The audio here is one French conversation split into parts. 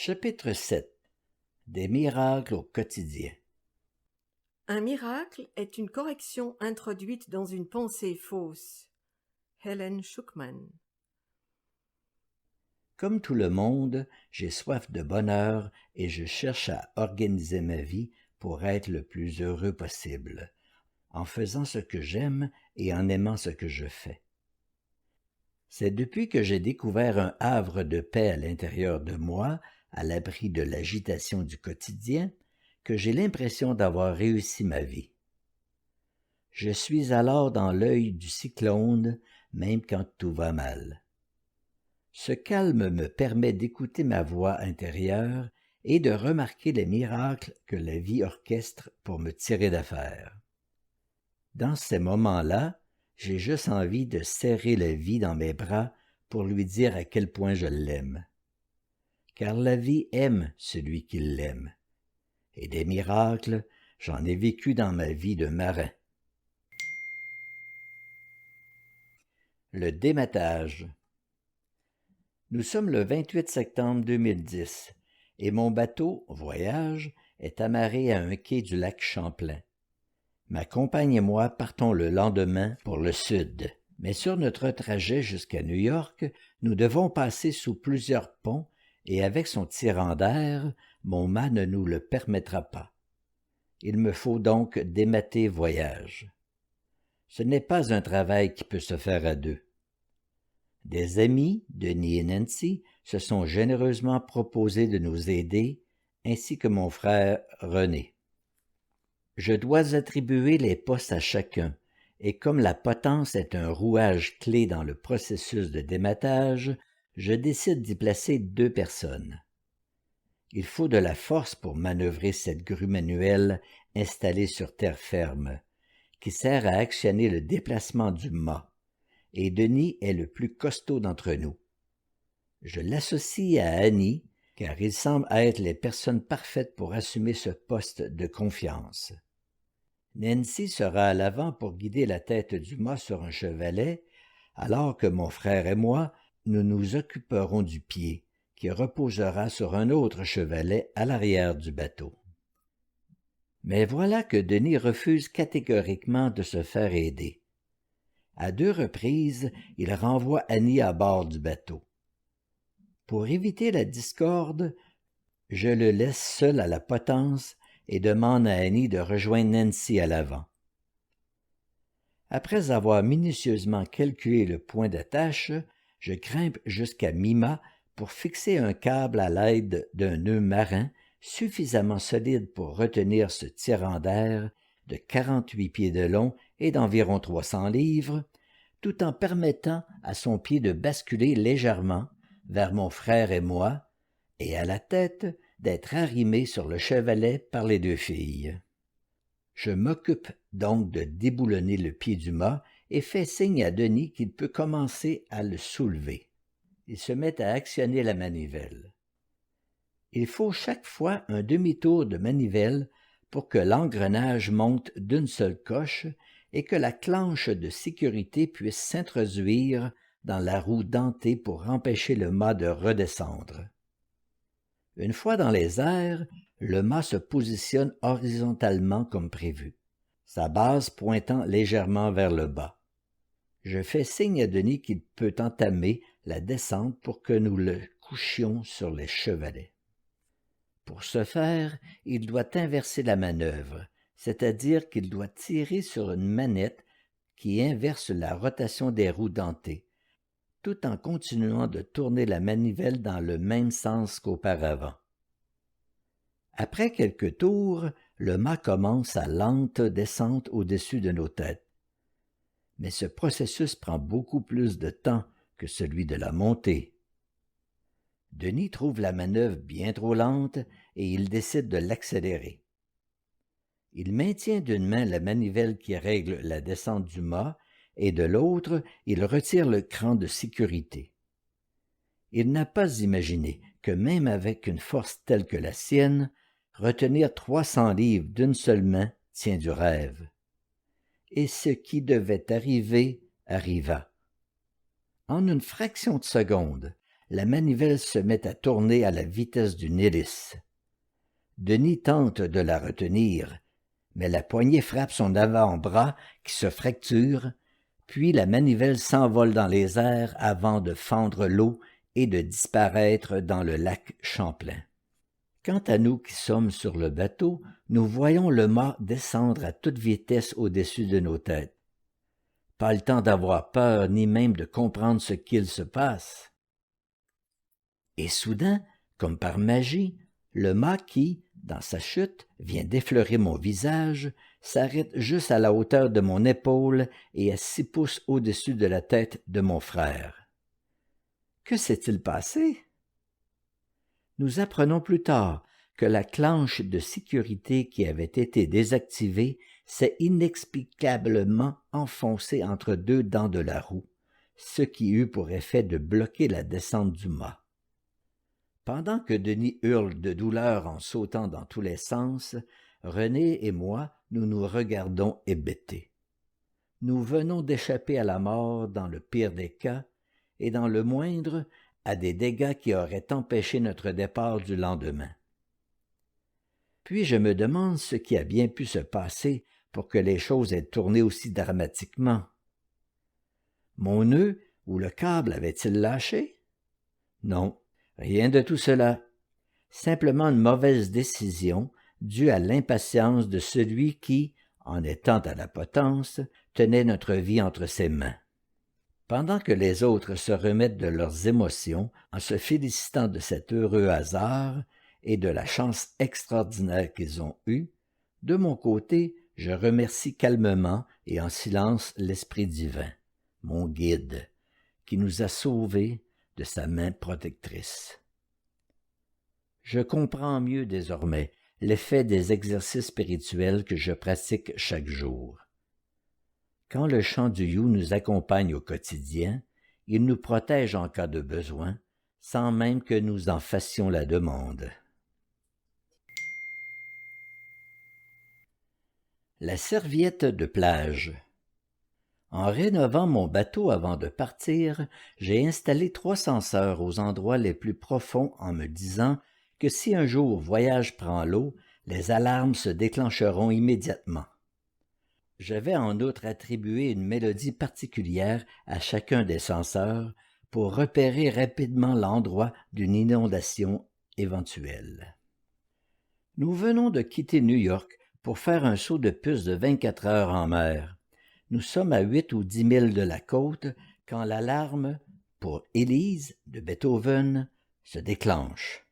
Chapitre 7. Des miracles au quotidien. Un miracle est une correction introduite dans une pensée fausse. Helen Schucman. Comme tout le monde, j'ai soif de bonheur et je cherche à organiser ma vie pour être le plus heureux possible, en faisant ce que j'aime et en aimant ce que je fais. C'est depuis que j'ai découvert un havre de paix à l'intérieur de moi, à l'abri de l'agitation du quotidien, que j'ai l'impression d'avoir réussi ma vie. Je suis alors dans l'œil du cyclone, même quand tout va mal. Ce calme me permet d'écouter ma voix intérieure et de remarquer les miracles que la vie orchestre pour me tirer d'affaire. Dans ces moments-là, j'ai juste envie de serrer la vie dans mes bras pour lui dire à quel point je l'aime. Car la vie aime celui qui l'aime. Et des miracles, j'en ai vécu dans ma vie de marin. Le dématage. Nous sommes le 28 septembre 2010 et mon bateau, Voyage, est amarré à un quai du lac Champlain. Ma compagne et moi partons le lendemain pour le sud, mais sur notre trajet jusqu'à New York, nous devons passer sous plusieurs ponts et avec son tirant d'air, mon mât ne nous le permettra pas. Il me faut donc démater Voyage. Ce n'est pas un travail qui peut se faire à deux. Des amis, Denis et Nancy, se sont généreusement proposés de nous aider, ainsi que mon frère René. Je dois attribuer les postes à chacun, et comme la potence est un rouage clé dans le processus de dématage, je décide d'y placer 2 personnes. Il faut de la force pour manœuvrer cette grue manuelle installée sur terre ferme, qui sert à actionner le déplacement du mât, et Denis est le plus costaud d'entre nous. Je l'associe à Annie, car ils semblent être les personnes parfaites pour assumer ce poste de confiance. Nancy sera à l'avant pour guider la tête du mât sur un chevalet, alors que mon frère et moi, nous nous occuperons du pied, qui reposera sur un autre chevalet à l'arrière du bateau. Mais voilà que Denis refuse catégoriquement de se faire aider. À 2 reprises, il renvoie Annie à bord du bateau. Pour éviter la discorde, je le laisse seul à la potence et demande à Annie de rejoindre Nancy à l'avant. Après avoir minutieusement calculé le point d'attache, je grimpe jusqu'à mi-mât pour fixer un câble à l'aide d'un nœud marin suffisamment solide pour retenir ce tirant d'air de 48 pieds de long et d'environ 300 livres, tout en permettant à son pied de basculer légèrement vers mon frère et moi, et à la tête d'être arrimé sur le chevalet par les 2 filles. Je m'occupe donc de déboulonner le pied du mât et fais signe à Denis qu'il peut commencer à le soulever. Il se met à actionner la manivelle. Il faut chaque fois un demi-tour de manivelle pour que l'engrenage monte d'une seule coche et que la clenche de sécurité puisse s'introduire dans la roue dentée pour empêcher le mât de redescendre. Une fois dans les airs, le mât se positionne horizontalement comme prévu, sa base pointant légèrement vers le bas. Je fais signe à Denis qu'il peut entamer la descente pour que nous le couchions sur les chevalets. Pour ce faire, il doit inverser la manœuvre, c'est-à-dire qu'il doit tirer sur une manette qui inverse la rotation des roues dentées, tout en continuant de tourner la manivelle dans le même sens qu'auparavant. Après quelques tours, le mât commence sa lente descente au-dessus de nos têtes. Mais ce processus prend beaucoup plus de temps que celui de la montée. Denis trouve la manœuvre bien trop lente et il décide de l'accélérer. Il maintient d'une main la manivelle qui règle la descente du mât et de l'autre, il retire le cran de sécurité. Il n'a pas imaginé que même avec une force telle que la sienne, retenir 300 livres d'une seule main tient du rêve. Et ce qui devait arriver arriva. En une fraction de seconde, la manivelle se met à tourner à la vitesse d'une hélice. Denis tente de la retenir, mais la poignée frappe son avant-bras qui se fracture, puis la manivelle s'envole dans les airs avant de fendre l'eau et de disparaître dans le lac Champlain. Quant à nous qui sommes sur le bateau, nous voyons le mât descendre à toute vitesse au-dessus de nos têtes. Pas le temps d'avoir peur ni même de comprendre ce qu'il se passe. Et soudain, comme par magie, le mât qui, dans sa chute, vient d'effleurer mon visage, s'arrête juste à la hauteur de mon épaule et à 6 pouces au-dessus de la tête de mon frère. Que s'est-il passé? Nous apprenons plus tard que la clenche de sécurité qui avait été désactivée s'est inexplicablement enfoncée entre 2 dents de la roue, ce qui eut pour effet de bloquer la descente du mât. Pendant que Denis hurle de douleur en sautant dans tous les sens, René et moi, nous nous regardons hébétés. Nous venons d'échapper à la mort dans le pire des cas, et dans le moindre, à des dégâts qui auraient empêché notre départ du lendemain. Puis je me demande ce qui a bien pu se passer pour que les choses aient tourné aussi dramatiquement. Mon nœud ou le câble avait-il lâché? Non, rien de tout cela. Simplement une mauvaise décision due à l'impatience de celui qui, en étant à la potence, tenait notre vie entre ses mains. Pendant que les autres se remettent de leurs émotions en se félicitant de cet heureux hasard et de la chance extraordinaire qu'ils ont eue, de mon côté, je remercie calmement et en silence l'Esprit divin, mon guide, qui nous a sauvés de sa main protectrice. Je comprends mieux désormais l'effet des exercices spirituels que je pratique chaque jour. Quand le chant du You nous accompagne au quotidien, il nous protège en cas de besoin, sans même que nous en fassions la demande. La serviette de plage. En rénovant mon bateau avant de partir, j'ai installé 3 senseurs aux endroits les plus profonds en me disant que si un jour voyage prend l'eau, les alarmes se déclencheront immédiatement. Je vais en outre attribuer une mélodie particulière à chacun des senseurs pour repérer rapidement l'endroit d'une inondation éventuelle. Nous venons de quitter New York pour faire un saut de puce de 24 heures en mer. Nous sommes à 8 ou 10 milles de la côte quand l'alarme pour Élise de Beethoven se déclenche.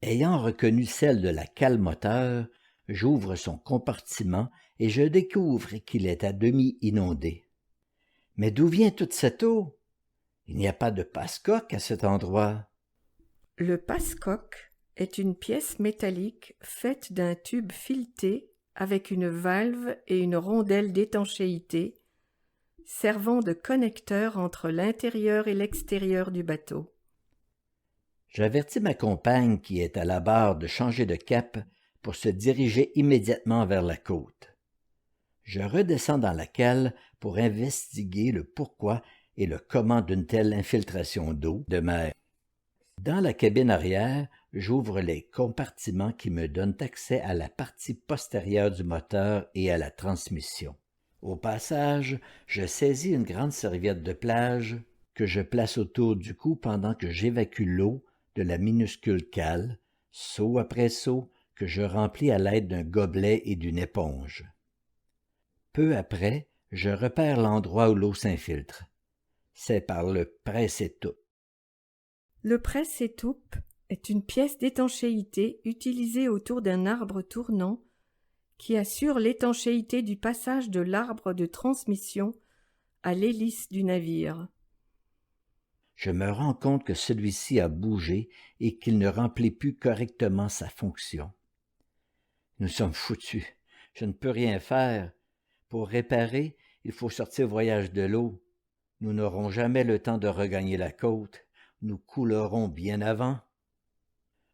Ayant reconnu celle de la cale moteur, j'ouvre son compartiment et je découvre qu'il est à demi inondé. Mais d'où vient toute cette eau? Il n'y a pas de passe-coque à cet endroit. Le passe-coque est une pièce métallique faite d'un tube fileté avec une valve et une rondelle d'étanchéité servant de connecteur entre l'intérieur et l'extérieur du bateau. J'avertis ma compagne qui est à la barre de changer de cap pour se diriger immédiatement vers la côte. Je redescends dans la cale pour investiguer le pourquoi et le comment d'une telle infiltration d'eau de mer. Dans la cabine arrière, j'ouvre les compartiments qui me donnent accès à la partie postérieure du moteur et à la transmission. Au passage, je saisis une grande serviette de plage que je place autour du cou pendant que j'évacue l'eau de la minuscule cale, seau après seau, que je remplis à l'aide d'un gobelet et d'une éponge. Peu après, je repère l'endroit où l'eau s'infiltre. C'est par le presse-étoupe. Le presse-étoupe est une pièce d'étanchéité utilisée autour d'un arbre tournant qui assure l'étanchéité du passage de l'arbre de transmission à l'hélice du navire. Je me rends compte que celui-ci a bougé et qu'il ne remplit plus correctement sa fonction. Nous sommes foutus. Je ne peux rien faire. Pour réparer, il faut sortir au voyage de l'eau. Nous n'aurons jamais le temps de regagner la côte. Nous coulerons bien avant.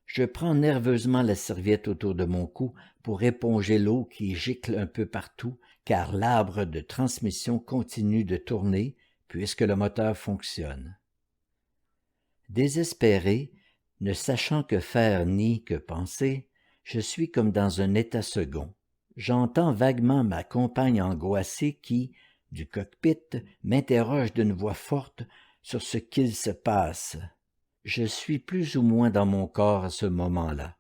Je prends nerveusement la serviette autour de mon cou pour éponger l'eau qui gicle un peu partout, car l'arbre de transmission continue de tourner puisque le moteur fonctionne. Désespéré, ne sachant que faire ni que penser, je suis comme dans un état second. J'entends vaguement ma compagne angoissée qui, du cockpit, m'interroge d'une voix forte sur ce qu'il se passe. Je suis plus ou moins dans mon corps à ce moment-là.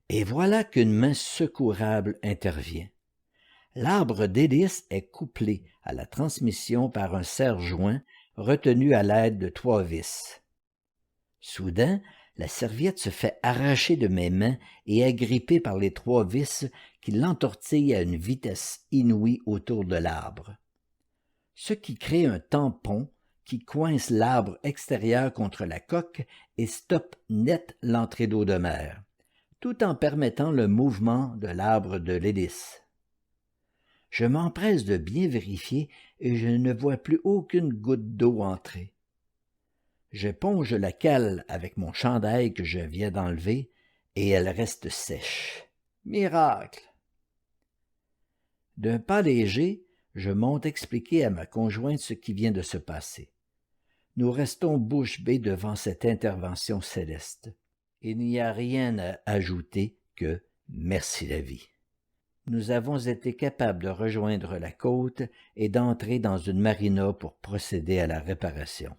Et voilà qu'une main secourable intervient. L'arbre d'hélice est couplé à la transmission par un serre-joint retenu à l'aide de 3 vis. Soudain, la serviette se fait arracher de mes mains et agrippée par les 3 vis qui l'entortillent à une vitesse inouïe autour de l'arbre. Ce qui crée un tampon qui coince l'arbre extérieur contre la coque et stoppe net l'entrée d'eau de mer, tout en permettant le mouvement de l'arbre de l'hélice. Je m'empresse de bien vérifier et je ne vois plus aucune goutte d'eau entrer. J'éponge la cale avec mon chandail que je viens d'enlever et elle reste sèche. Miracle! D'un pas léger, je monte expliquer à ma conjointe ce qui vient de se passer. Nous restons bouche bée devant cette intervention céleste. Il n'y a rien à ajouter que « merci la vie ». Nous avons été capables de rejoindre la côte et d'entrer dans une marina pour procéder à la réparation.